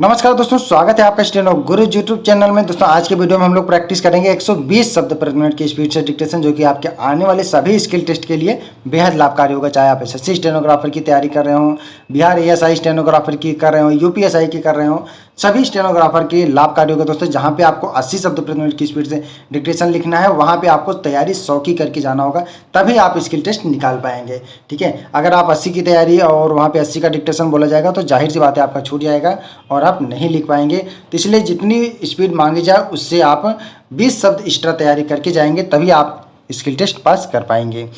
नमस्कार दोस्तों, स्वागत है आपका स्टेनो गुरु यूट्यूब चैनल में। दोस्तों आज के वीडियो में हम लोग प्रैक्टिस करेंगे 120 शब्द प्रति मिनट की स्पीड से डिक्टेशन, जो कि आपके आने वाले सभी स्किल टेस्ट के लिए बेहद लाभकारी होगा। चाहे आप एसएससी स्टेनोग्राफर की तैयारी कर रहे हो, बिहार एएसआई स्टेनोग्राफर की कर रहे हो, यूपीएसआई की कर रहे हो, सभी स्टेनोग्राफर के लाभकारी होगा। दोस्तों जहाँ पे आपको 80 शब्द प्रति मिनट की स्पीड से डिक्टेशन लिखना है, वहाँ पे आपको तैयारी 100 की करके जाना होगा, तभी आप स्किल टेस्ट निकाल पाएंगे। ठीक है, अगर आप 80 की तैयारी और वहाँ पे 80 का डिक्टेशन बोला जाएगा तो जाहिर सी बात है आपका छूट जाएगा और आप नहीं लिख पाएंगे। तो इसलिए जितनी स्पीड मांगी जाए उससे आप 20 शब्द एक्स्ट्रा तैयारी करके जाएंगे, तभी आप स्किल टेस्ट पास कर पाएंगे।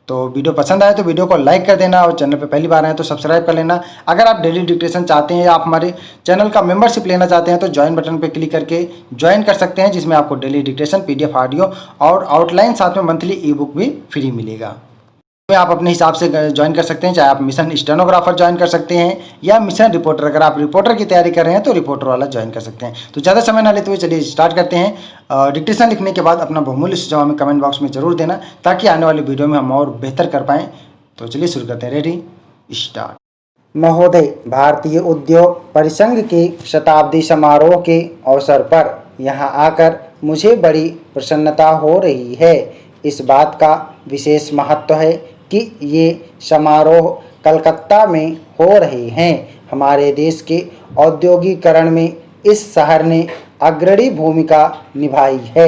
तो वीडियो पसंद आए तो वीडियो को लाइक कर देना और चैनल पे पहली बार आए तो सब्सक्राइब कर लेना। अगर आप डेली डिक्टेशन चाहते हैं या आप हमारे चैनल का मेंबरशिप लेना चाहते हैं तो ज्वाइन बटन पे क्लिक करके ज्वाइन कर सकते हैं, जिसमें आपको डेली डिक्टेशन, पीडीएफ ऑडियो और आउटलाइन, साथ में मंथली ई बुक भी फ्री मिलेगा। आप अपने हिसाब से ज्वाइन कर सकते हैं, चाहे आप मिशन स्टेनोग्राफर ज्वाइन कर सकते हैं या मिशन रिपोर्टर। अगर आप रिपोर्टर की तैयारी कर रहे हैं तो रिपोर्टर वाला ज्वाइन कर सकते हैं। तो ज़्यादा समय ना लेते हुए चलिए स्टार्ट करते हैं। डिक्टेशन लिखने के बाद अपना बहुमूल्य सुझाव हमें कमेंट बॉक्स में जरूर देना, ताकि आने वाली वीडियो में हम और बेहतर कर पाएँ। तो चलिए शुरू करते हैं। Ready, start. महोदय, भारतीय उद्योग परिसंघ के शताब्दी समारोह के अवसर पर यहाँ आकर मुझे बड़ी प्रसन्नता हो रही है। इस बात का विशेष महत्व है कि ये समारोह कलकत्ता में हो रहे हैं। हमारे देश के औद्योगिकरण में इस शहर ने अग्रणी भूमिका निभाई है।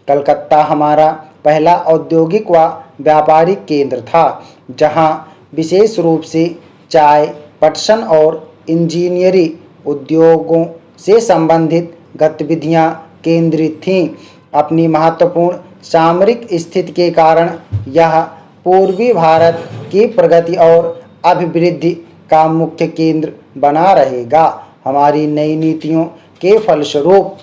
कलकत्ता हमारा पहला औद्योगिक व व्यापारिक केंद्र था, जहाँ विशेष रूप से चाय, पटसन और इंजीनियरिंग उद्योगों से संबंधित गतिविधियाँ केंद्रित थीं। अपनी महत्वपूर्ण सामरिक स्थिति के कारण यह पूर्वी भारत की प्रगति और अभिवृद्धि का मुख्य केंद्र बना रहेगा। हमारी नई नीतियों के फलस्वरूप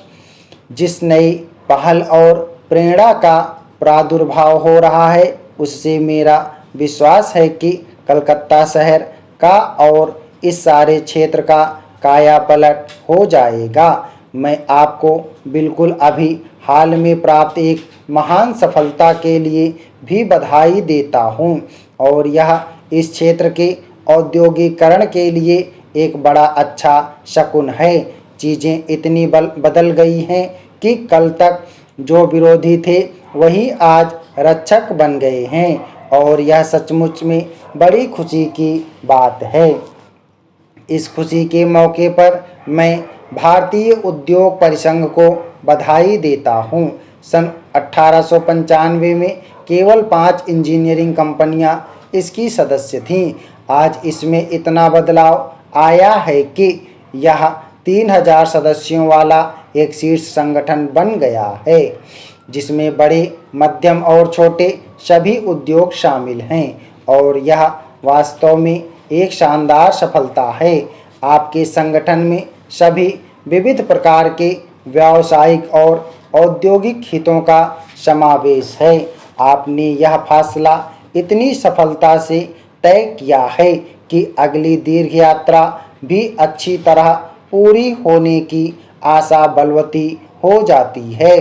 जिस नई पहल और प्रेरणा का प्रादुर्भाव हो रहा है, उससे मेरा विश्वास है कि कलकत्ता शहर का और इस सारे क्षेत्र का कायापलट हो जाएगा। मैं आपको बिल्कुल अभी हाल में प्राप्त एक महान सफलता के लिए भी बधाई देता हूँ, और यह इस क्षेत्र के औद्योगिकरण के लिए एक बड़ा अच्छा शकुन है। चीज़ें इतनी बदल गई हैं कि कल तक जो विरोधी थे वही आज रक्षक बन गए हैं, और यह सचमुच में बड़ी खुशी की बात है। इस खुशी के मौके पर मैं भारतीय उद्योग परिसंघ को बधाई देता हूँ। सन 1895 में केवल 5 इंजीनियरिंग कंपनियां इसकी सदस्य थीं। आज इसमें इतना बदलाव आया है कि यह 3000 सदस्यों वाला एक शीर्ष संगठन बन गया है, जिसमें बड़े, मध्यम और छोटे सभी उद्योग शामिल हैं, और यह वास्तव में एक शानदार सफलता है। आपके संगठन में सभी विविध प्रकार के व्यावसायिक और औद्योगिक हितों का समावेश है। आपने यह फैसला इतनी सफलता से तय किया है कि अगली दीर्घ यात्रा भी अच्छी तरह पूरी होने की आशा बलवती हो जाती है।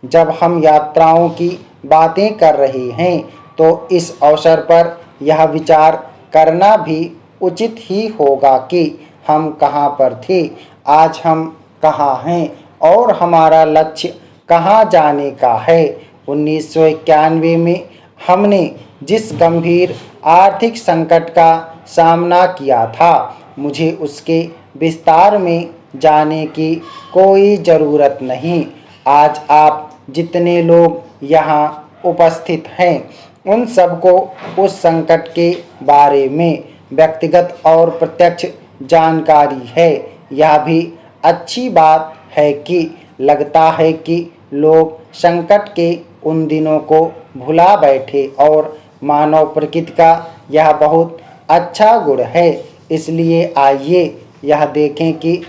जब हम यात्राओं की बातें कर रहे हैं तो इस अवसर पर यह विचार करना भी उचित ही होगा कि हम कहाँ पर थे, आज हम कहाँ हैं और हमारा लक्ष्य कहाँ जाने का है। 1991 में हमने जिस गंभीर आर्थिक संकट का सामना किया था, मुझे उसके विस्तार में जाने की कोई ज़रूरत नहीं। आज आप जितने लोग यहाँ उपस्थित हैं, उन सबको उस संकट के बारे में व्यक्तिगत और प्रत्यक्ष जानकारी है। यह भी अच्छी बात है कि लगता है कि लोग संकट के उन दिनों को भुला बैठे, और मानव प्रकृति का यह बहुत अच्छा गुण है। इसलिए आइए यह देखें कि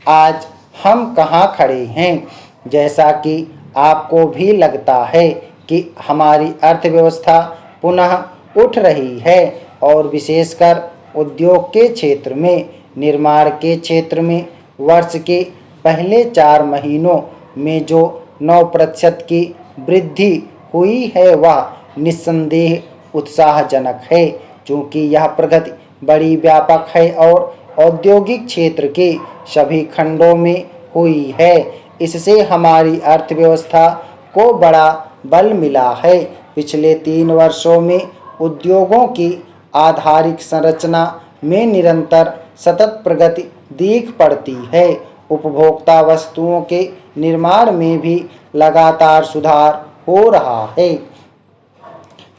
आज हम कहाँ खड़े हैं। जैसा कि आपको भी लगता है कि हमारी अर्थव्यवस्था पुनः उठ रही है, और विशेषकर उद्योग के क्षेत्र में, निर्माण के क्षेत्र में वर्ष के पहले 4 महीनों में जो 9% की वृद्धि हुई है वह निस्संदेह उत्साहजनक है। चूँकि यह प्रगति बड़ी व्यापक है और औद्योगिक क्षेत्र के सभी खंडों में हुई है। इससे हमारी अर्थव्यवस्था को बड़ा बल मिला है। पिछले 3 वर्षों में उद्योगों की आधारिक संरचना में निरंतर सतत प्रगति दिख पड़ती है। उपभोक्ता वस्तुओं के निर्माण में भी लगातार सुधार हो रहा है।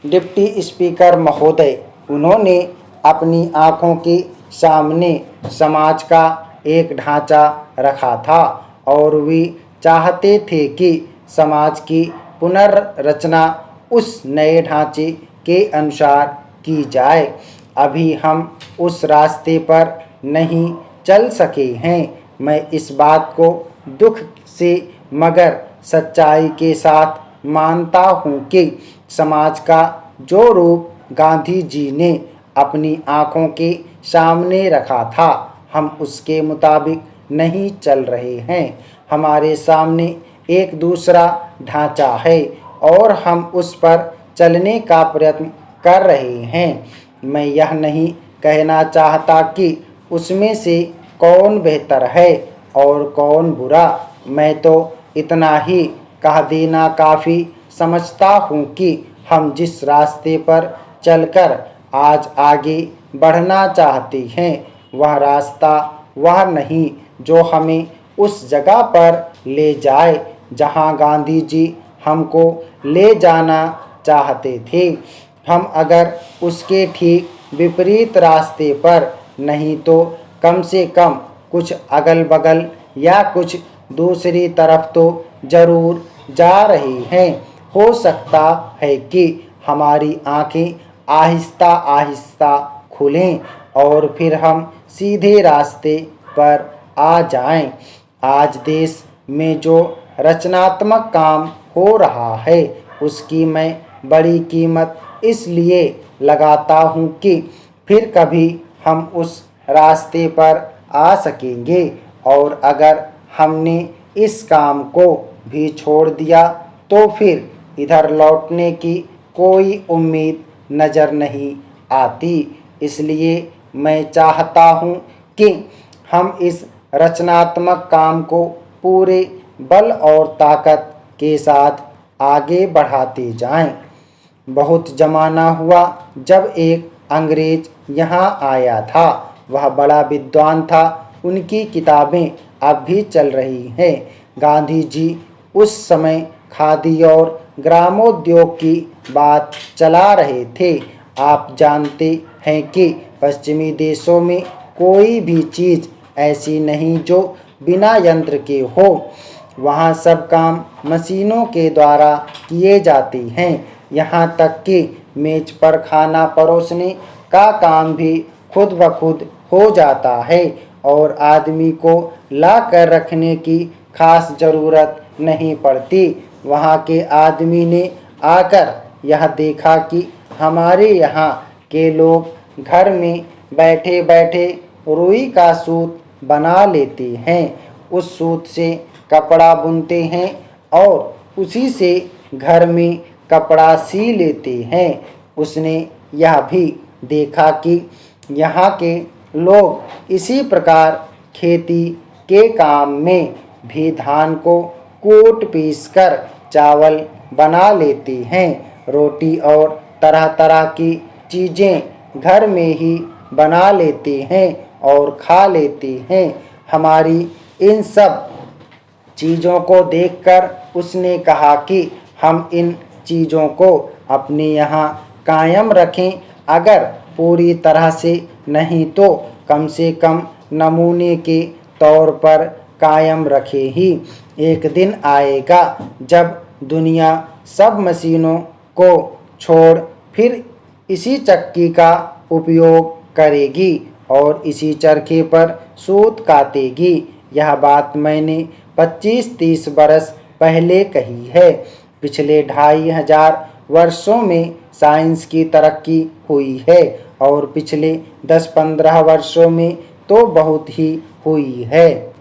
डिप्टी स्पीकर महोदय, उन्होंने अपनी आंखों के सामने समाज का एक ढांचा रखा था और वे चाहते थे कि समाज की पुनर्रचना उस नए ढांचे के अनुसार की जाए। अभी हम उस रास्ते पर नहीं चल सके हैं। मैं इस बात को दुख से मगर सच्चाई के साथ मानता हूँ कि समाज का जो रूप गांधी जी ने अपनी आंखों के सामने रखा था, हम उसके मुताबिक नहीं चल रहे हैं। हमारे सामने एक दूसरा ढांचा है और हम उस पर चलने का प्रयत्न कर रहे हैं। मैं यह नहीं कहना चाहता कि उसमें से कौन बेहतर है और कौन बुरा। मैं तो इतना ही कह देना काफ़ी समझता हूँ कि हम जिस रास्ते पर चलकर आज आगे बढ़ना चाहते हैं, वह रास्ता वह नहीं जो हमें उस जगह पर ले जाए जहाँ गांधी जी हमको ले जाना चाहते थे। हम अगर उसके ठीक विपरीत रास्ते पर नहीं तो कम से कम कुछ अगल बगल या कुछ दूसरी तरफ तो जरूर जा रहे हैं। हो सकता है कि हमारी आंखें आहिस्ता आहिस्ता खुलें और फिर हम सीधे रास्ते पर आ जाएं। आज देश में जो रचनात्मक काम हो रहा है, उसकी मैं बड़ी कीमत इसलिए लगाता हूँ कि फिर कभी हम उस रास्ते पर आ सकेंगे। और अगर हमने इस काम को भी छोड़ दिया तो फिर इधर लौटने की कोई उम्मीद नज़र नहीं आती। इसलिए मैं चाहता हूँ कि हम इस रचनात्मक काम को पूरे बल और ताकत के साथ आगे बढ़ाते जाएं। बहुत ज़माना हुआ जब एक अंग्रेज यहाँ आया था। वह बड़ा विद्वान था। उनकी किताबें अब भी चल रही हैं। गांधी जी उस समय खादी और ग्रामोद्योग की बात चला रहे थे। आप जानते हैं कि पश्चिमी देशों में कोई भी चीज़ ऐसी नहीं जो बिना यंत्र के हो। वहाँ सब काम मशीनों के द्वारा किए जाते हैं। यहाँ तक कि मेज पर खाना परोसने का काम भी खुद ब खुद हो जाता है और आदमी को ला कर रखने की खास ज़रूरत नहीं पड़ती। वहाँ के आदमी ने आकर यह देखा कि हमारे यहाँ के लोग घर में बैठे बैठे रुई का सूत बना लेते हैं, उस सूत से कपड़ा बुनते हैं और उसी से घर में कपड़ा सी लेते हैं। उसने यह भी देखा कि यहाँ के लोग इसी प्रकार खेती के काम में भी धान को कूट पीस कर चावल बना लेते हैं। रोटी और तरह तरह की चीज़ें घर में ही बना लेते हैं और खा लेते हैं। हमारी इन सब चीज़ों को देखकर उसने कहा कि हम इन चीज़ों को अपने यहाँ कायम रखें, अगर पूरी तरह से नहीं तो कम से कम नमूने के तौर पर कायम रखें ही। एक दिन आएगा जब दुनिया सब मशीनों को छोड़ फिर इसी चक्की का उपयोग करेगी और इसी चरखे पर सूत कातेगी। यह बात मैंने 25-30 बरस पहले कही है। पिछले 2500 वर्षों में साइंस की तरक्की हुई है और पिछले 10-15 वर्षों में तो बहुत ही हुई है।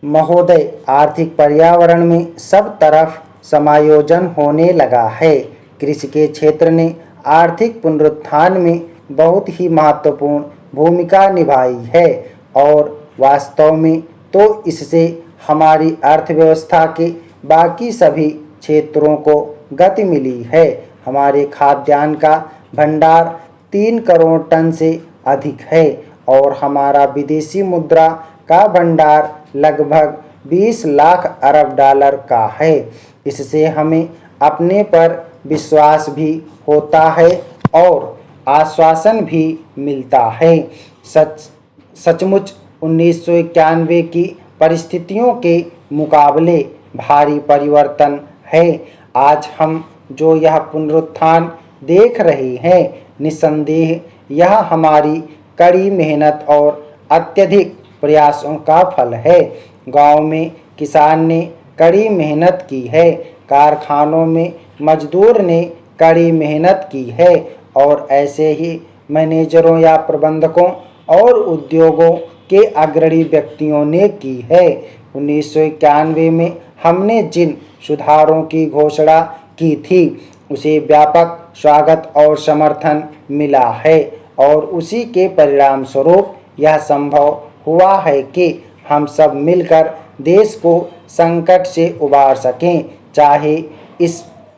महोदय, आर्थिक पर्यावरण में सब तरफ समायोजन होने लगा है। कृषि के क्षेत्र ने आर्थिक पुनरुत्थान में बहुत ही महत्वपूर्ण भूमिका निभाई है और वास्तव में तो इससे हमारी अर्थव्यवस्था के बाकी सभी क्षेत्रों को गति मिली है। हमारे खाद्यान्न का भंडार 3 करोड़ टन से अधिक है और हमारा विदेशी मुद्रा का भंडार लगभग 20 लाख अरब डॉलर का है। इससे हमें अपने पर विश्वास भी होता है और आश्वासन भी मिलता है। सचमुच 1991 की परिस्थितियों के मुकाबले भारी परिवर्तन है। आज हम जो यह पुनरुत्थान देख रहे हैं, निस्संदेह यह हमारी कड़ी मेहनत और अत्यधिक प्रयासों का फल है। गांव में किसान ने कड़ी मेहनत की है, कारखानों में मजदूर ने कड़ी मेहनत की है और ऐसे ही मैनेजरों या प्रबंधकों और उद्योगों के अग्रणी व्यक्तियों ने की है। 1991 में हमने जिन सुधारों की घोषणा की थी उसे व्यापक स्वागत और समर्थन मिला है और उसी के परिणाम स्वरूप यह संभव हुआ है कि हम सब मिलकर देश को संकट से उबार सकें। चाहे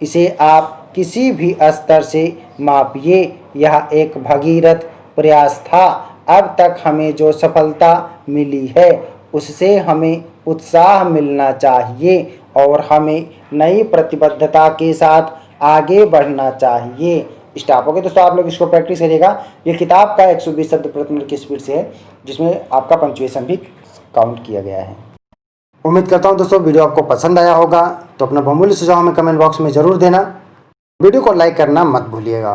इसे आप किसी भी स्तर से मापिए, यह एक भगीरथ प्रयास था। अब तक हमें जो सफलता मिली है उससे हमें उत्साह मिलना चाहिए और हमें नई प्रतिबद्धता के साथ आगे बढ़ना चाहिए। स्टॉप। ओके दोस्तों, आप लोग इसको प्रैक्टिस करिएगा। ये किताब का 120 शब्द प्रति मिनट की स्पीड से है, जिसमें आपका पंक्चुएशन भी काउंट किया गया है। उम्मीद करता हूँ दोस्तों वीडियो आपको पसंद आया होगा, तो अपना बहुमूल्य सुझाव हमें कमेंट बॉक्स में ज़रूर देना। वीडियो को लाइक करना मत भूलिएगा।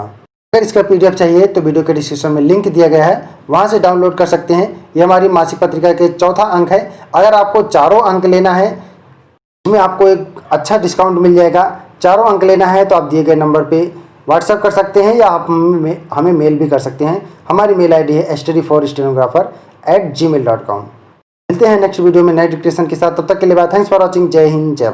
अगर इसका PDF चाहिए तो वीडियो के डिस्क्रिप्शन में लिंक दिया गया है, वहाँ से डाउनलोड कर सकते हैं। ये हमारी मासिक पत्रिका के 4था अंक है। अगर आपको 4 अंक लेना है, इसमें आपको एक अच्छा डिस्काउंट मिल जाएगा। 4 अंक लेना है तो आप दिए गए नंबर पे व्हाट्सएप कर सकते हैं या आप हमें मेल भी कर सकते हैं। हमारी मेल ID है study4stenographer@gmail.com। मिलते हैं नेक्स्ट वीडियो में नए डिक्टेशन के साथ। तब तक के लिए बाय। Thanks for watching. जय हिंद, जय भारत।